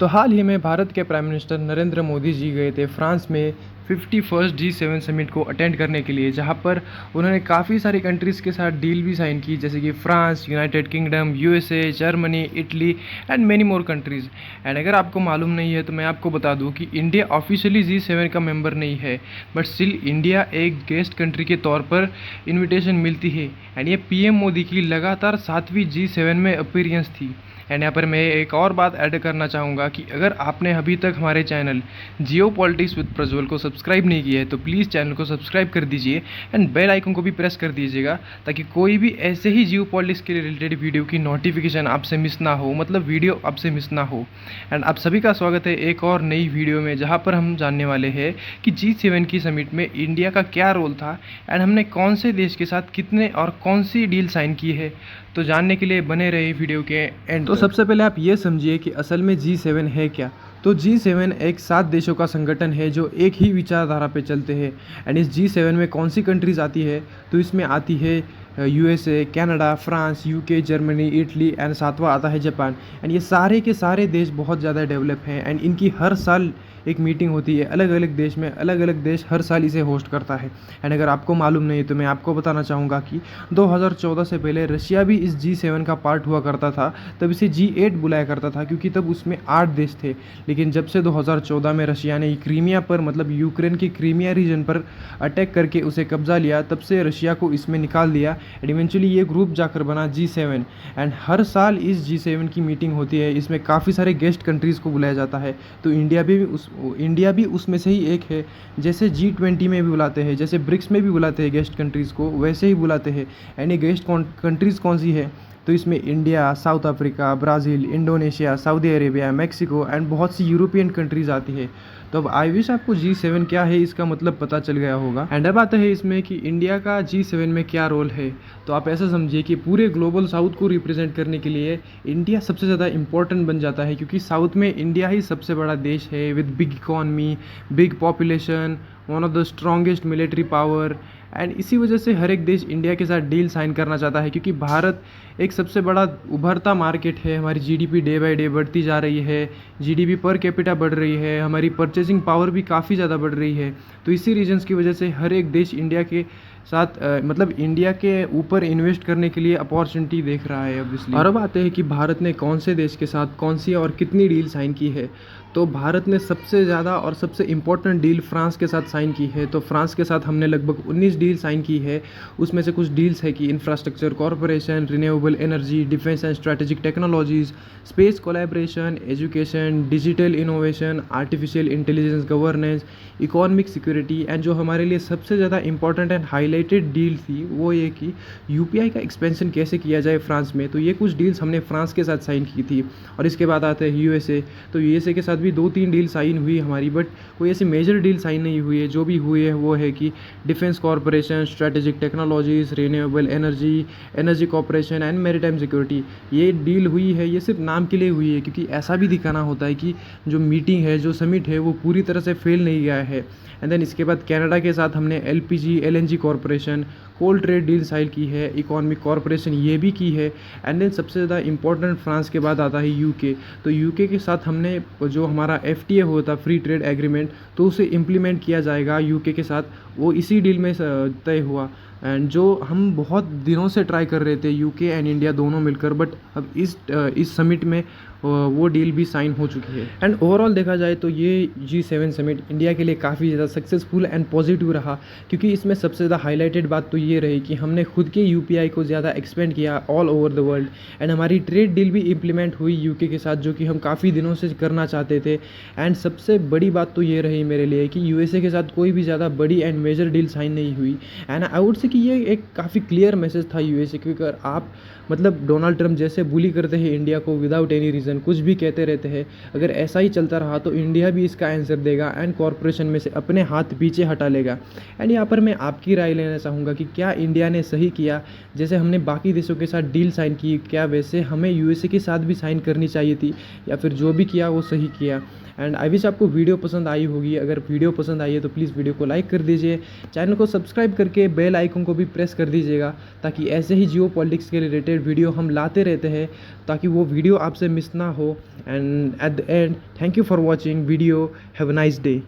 तो हाल ही में भारत के प्राइम मिनिस्टर नरेंद्र मोदी जी गए थे फ्रांस में 51st G7 समिट को अटेंड करने के लिए, जहां पर उन्होंने काफ़ी सारी कंट्रीज़ के साथ डील भी साइन की, जैसे कि France, United kingdom, USA, Germany, Italy and many more countries. And अगर आपको मालूम नहीं है तो मैं आपको बता दूं कि इंडिया ऑफिशियली G7 का मेंबर नहीं है, बट स्टिल इंडिया एक गेस्ट कंट्री के तौर पर इन्विटेशन मिलती है। एंड ये पीएम मोदी की लगातार 7वीं G7 में अपीयरेंस थी। एंड यहाँ पर मैं एक और बात ऐड करना चाहूँगा कि अगर आपने अभी तक हमारे channel Jio politics with Prajwal को सब्सक्राइब नहीं किया है तो प्लीज़ चैनल को सब्सक्राइब कर दीजिए एंड बेल आइकन को भी प्रेस कर दीजिएगा, ताकि कोई भी ऐसे ही जियो पॉलिटिक्स के रिलेटेड वीडियो की नोटिफिकेशन आपसे मिस ना हो, मतलब वीडियो आपसे मिस ना हो। एंड आप सभी का स्वागत है एक और नई वीडियो में, जहाँ पर हम जानने वाले हैं कि G7 की समिट में इंडिया का क्या रोल था एंड हमने कौन से देश के साथ कितने और कौन सी डील साइन की है। तो जानने के लिए बने रहे वीडियो के एंड। तो सबसे पहले आप ये समझिए कि असल में G7 है क्या। तो G7 एक 7 देशों का संगठन है जो एक ही विचारधारा पे चलते हैं। एंड इस G7 में कौन सी कंट्रीज़ आती है, तो इसमें आती है USA, Canada, France, UK, Germany, Italy and सातवां आता है जापान। एंड ये सारे के सारे देश बहुत ज़्यादा डेवलप हैं एंड इनकी हर साल एक मीटिंग होती है अलग अलग देश में, अलग अलग देश हर साल इसे होस्ट करता है। एंड अगर आपको मालूम नहीं है तो मैं आपको बताना चाहूँगा कि 2014 से पहले रशिया भी इस G7 का पार्ट हुआ करता था। तब इसे G8 बुलाया करता था क्योंकि तब उसमें 8 देश थे। लेकिन जब से 2014 में रशिया ने क्रीमिया पर, मतलब यूक्रेन के क्रीमिया रीजन पर अटैक करके उसे कब्जा लिया, तब से रशिया को इसमें निकाल दिया एंड इवेंचुअली ये ग्रुप जाकर बना G7। एंड हर साल इस G7 की मीटिंग होती है, इसमें काफ़ी सारे गेस्ट कंट्रीज़ को बुलाया जाता है। तो इंडिया भी उसमें से ही एक है। जैसे G20 में भी बुलाते हैं, जैसे ब्रिक्स में भी बुलाते हैं गेस्ट कंट्रीज़ को, वैसे ही बुलाते हैं। एंड ये गेस्ट कंट्रीज़ कौन सी है, तो इसमें India, south Africa, Brazil, Indonesia, Saudi Arabia, Mexico and बहुत सी यूरोपियन कंट्रीज़ आती है। तो अब आई विश आपको G7 क्या है इसका मतलब पता चल गया होगा। एंड अब आता है इसमें कि इंडिया का G7 में क्या रोल है। तो आप ऐसा समझिए कि पूरे ग्लोबल साउथ को रिप्रेजेंट करने के लिए इंडिया सबसे ज़्यादा इंपॉर्टेंट बन जाता है, क्योंकि साउथ में इंडिया ही सबसे बड़ा देश है with big economy, big population, one of the strongest military power. And इसी वजह से हर एक देश इंडिया के साथ डील साइन करना चाहता है, क्योंकि भारत एक सबसे बड़ा उभरता मार्केट है। हमारी जीडीपी डे बाय डे बढ़ती जा रही है, जीडीपी पर कैपिटा बढ़ रही है, हमारी परचेसिंग पावर भी काफ़ी ज़्यादा बढ़ रही है। तो इसी रीजन्स की वजह से हर एक देश इंडिया के साथ मतलब इंडिया के ऊपर इन्वेस्ट करने के लिए अपॉर्चुनिटी देख रहा है ऑब्वियसली। और अब आते हैं कि भारत ने कौन से देश के साथ कौन सी और कितनी डील साइन की है। तो भारत ने सबसे ज़्यादा और सबसे इम्पोर्टेंट डील फ्रांस के साथ साइन की है। तो फ्रांस के साथ हमने लगभग 19 डील साइन की है। उसमें से कुछ डील्स है कि infrastructure corporation, renewable energy, defence and strategic technologies, space collaboration, education, digital innovation, artificial intelligence, governance, economic security. And जो हमारे लिए सबसे ज़्यादा इंपॉर्टेंट एंड हाईलाइटेड डील थी वो ये कि यूपीआई का एक्सपेंशन कैसे किया जाए फ्रांस में। तो ये कुछ डील्स हमने फ्रांस के साथ साइन की थी। और इसके बाद आते हैं यूएसए। तो यूएसए के साथ भी 2-3 डील साइन हुई हमारी, बट कोई ऐसी मेजर डील साइन नहीं हुई है। जो भी हुई है वो है कि defence corporation, strategic technologies, renewable energy, energy corporation and maritime security. ये डील हुई है, ये सिर्फ नाम के लिए हुई है, क्योंकि ऐसा भी दिखाना होता है कि जो मीटिंग है, जो समिट है, वो पूरी तरह से फेल नहीं गया है। एंड देन इसके बाद कनाडा के साथ हमने LPG, LNG corporation, cold trade deal sign की है, इकोनॉमिक कॉरपोरेशन ये भी की है। एंड देन सबसे ज़्यादा इंपॉर्टेंट फ्रांस के बाद आता है यूके। तो यूके के साथ हमने जो हमारा एफटीए होता, फ्री ट्रेड एग्रीमेंट, तो उसे इम्प्लीमेंट किया जाएगा यूके के साथ, वो इसी डील में तय हुआ। एंड जो हम बहुत दिनों से ट्राई कर रहे थे यूके एंड इंडिया दोनों मिलकर, बट अब इस समिट में वो डील भी साइन हो चुकी है। एंड ओवरऑल देखा जाए तो ये G7 समिट इंडिया के लिए काफ़ी ज़्यादा सक्सेसफुल एंड पॉजिटिव रहा, क्योंकि इसमें सबसे ज़्यादा हाईलाइटेड बात तो ये रही कि हमने खुद के यूपीआई को ज़्यादा एक्सपेंड किया all over the world. And हमारी ट्रेड डील भी इम्प्लीमेंट हुई यूके के साथ, जो कि हम काफ़ी दिनों से करना चाहते थे। एंड सबसे बड़ी बात तो ये रही मेरे लिए कि यूएसए के साथ कोई भी ज़्यादा बड़ी एंड मेजर डील साइन नहीं हुई। एंड आई वुड से कि ये एक काफ़ी क्लियर मैसेज था यूएसए, क्योंकि अगर आप मतलब डोनाल्ड ट्रम्प जैसे बुली करते हैं इंडिया को विदाउट एनी रीज़न, कुछ भी कहते रहते हैं, अगर ऐसा ही चलता रहा तो इंडिया भी इसका आंसर देगा एंड कॉरपोरेशन में से अपने हाथ पीछे हटा लेगा। एंड यहाँ पर मैं आपकी राय लेना चाहूँगा कि क्या इंडिया ने सही किया। जैसे हमने बाकी देशों के साथ डील साइन की, क्या वैसे हमें यूएसए के साथ भी साइन करनी चाहिए थी, या फिर जो भी किया वो सही किया। एंड आई विश आपको वीडियो पसंद आई होगी। अगर वीडियो पसंद आई है तो प्लीज़ वीडियो को लाइक कर दीजिए, चैनल को सब्सक्राइब करके बेल आइकन को भी प्रेस कर दीजिएगा, ताकि ऐसे ही जियो पॉलिटिक्स के रिलेटेड वीडियो हम लाते रहते हैं, ताकि वो वीडियो आपसे मिस ना हो। And at the end, thank you for watching video, have a nice day.